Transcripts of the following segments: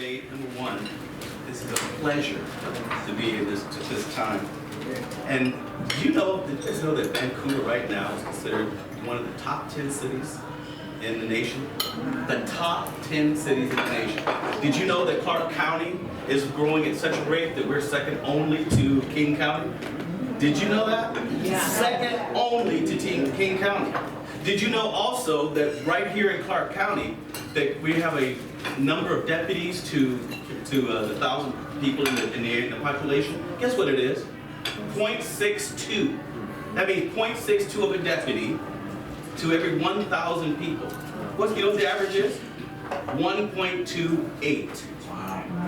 say, number one, this is a pleasure to be here at this time. And do you know that Vancouver right now is considered one of the top 10 cities in the nation? The top 10 cities in the nation. Did you know that Clark County is growing at such a rate that we're second only to King County? Did you know that? Yeah. Second only to King County. Did you know also that right here in Clark County that we have a number of deputies to the 1,000 people in the population? Guess what it is? 0.62. That means 0.62 of a deputy to every 1,000 people. You know what the average is? 1.28.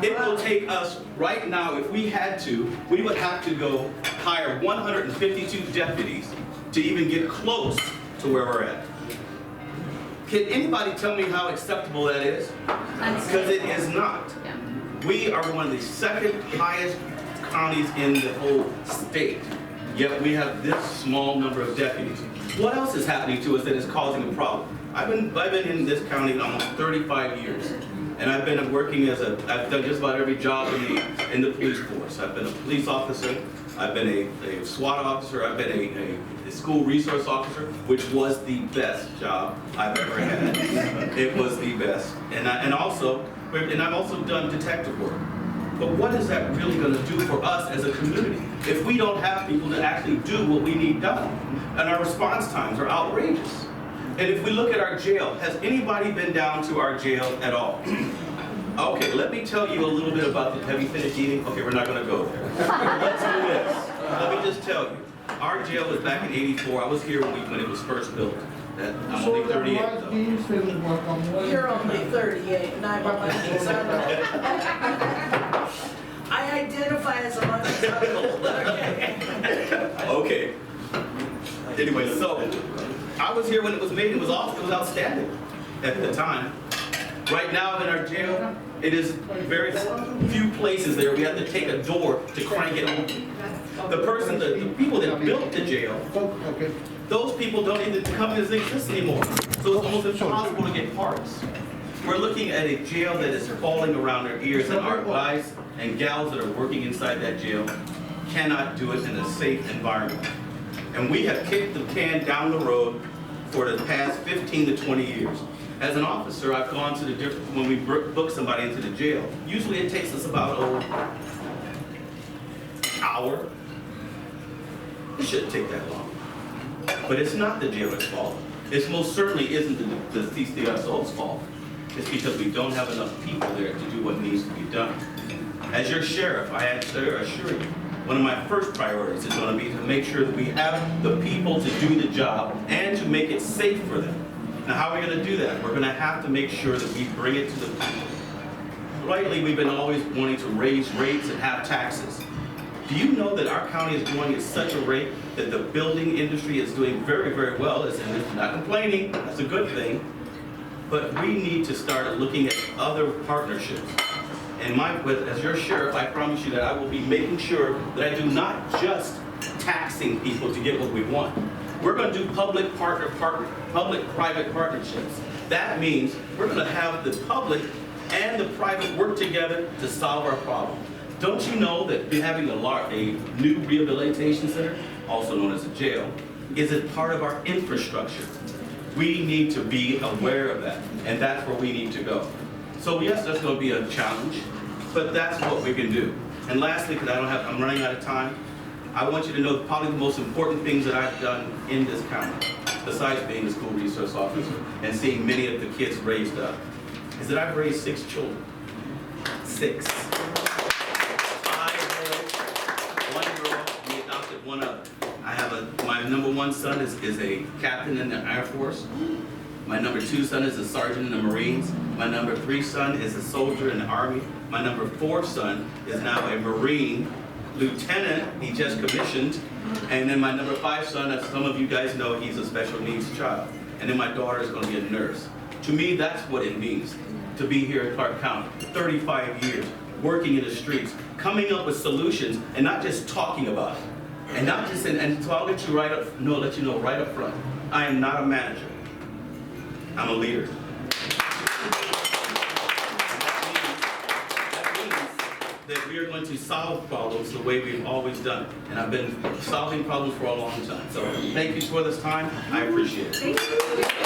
It will take us right now, if we had to, we would have to go hire 152 deputies to even get close to where we're at. Can anybody tell me how acceptable that is? Because it is not. We are one of the second highest counties in the whole state, yet we have this small number of deputies. What else is happening to us that is causing a problem? I've been in this county almost 35 years, and I've been working I've done just about every job in the police force. I've been a police officer, I've been a SWAT officer, I've been a school resource officer, which was the best job I've ever had. It was the best. And I've also done detective work. But what is that really going to do for us as a community if we don't have people to actually do what we need done? And our response times are outrageous. And if we look at our jail, has anybody been down to our jail at all? Okay, let me tell you a little bit about the heavy finish eating. Okay, we're not going to go there. Let's do this. Let me just tell you. Our jail was back in '84. I was here when it was first built. I'm only 38 though. You're only 38, and I'm only 37. I identify as a motorcycle, but okay. Okay. Anyway, so I was here when it was made. It was outstanding at the time. Right now in our jail, it is very few places there. We have to take a door to crank it open. The people that built the jail, those people don't even come as they exist anymore. So it's almost impossible to get parts. We're looking at a jail that is falling around our ears, and our guys and gals that are working inside that jail cannot do it in a safe environment. And we have kicked the can down the road for the past 15 to 20 years. As an officer, I've gone to when we book somebody into the jail, usually it takes us about an hour. It shouldn't take that long. But it's not the jailer's fault. It most certainly isn't the CCSO's fault. It's because we don't have enough people there to do what needs to be done. As your sheriff, I assure you, one of my first priorities is going to be to make sure that we have the people to do the job and to make it safe for them. Now, how are we going to do that? We're going to have to make sure that we bring it to the people. Rightly, we've been always wanting to raise rates and have taxes. Do you know that our county is growing at such a rate that the building industry is doing very, very well? It's not complaining, that's a good thing. But we need to start looking at other partnerships. And as your sheriff, I promise you that I will be making sure that I do not just taxing people to get what we want. We're going to do public-private partnerships. That means we're going to have the public and the private work together to solve our problem. Don't you know that having a new rehabilitation center, also known as a jail, is a part of our infrastructure? We need to be aware of that, and that's where we need to go. So yes, that's going to be a challenge, but that's what we can do. And lastly, because I'm running out of time, I want you to know probably the most important things that I've done in this county, besides being a school resource officer and seeing many of the kids raised up, is that I've raised 6 children. 6. 5 boys, 1 girl, we adopted 1 other. I have my number 1 son is a captain in the Air Force. My number 2 son is a sergeant in the Marines. My number 3 son is a soldier in the Army. My number 4 son is now a Marine lieutenant. He just commissioned. And then my number 5 son, as some of you guys know, he's a special needs child. And then my daughter is going to be a nurse. To me, that's what it means to be here in Clark County. 35 years, working in the streets, coming up with solutions, and not just talking about it. And not just and so I'll let you know right up front. I am not a manager. I'm a leader. that we are going to solve problems the way we've always done it. And I've been solving problems for a long time. So thank you for this time. I appreciate it. Thank you.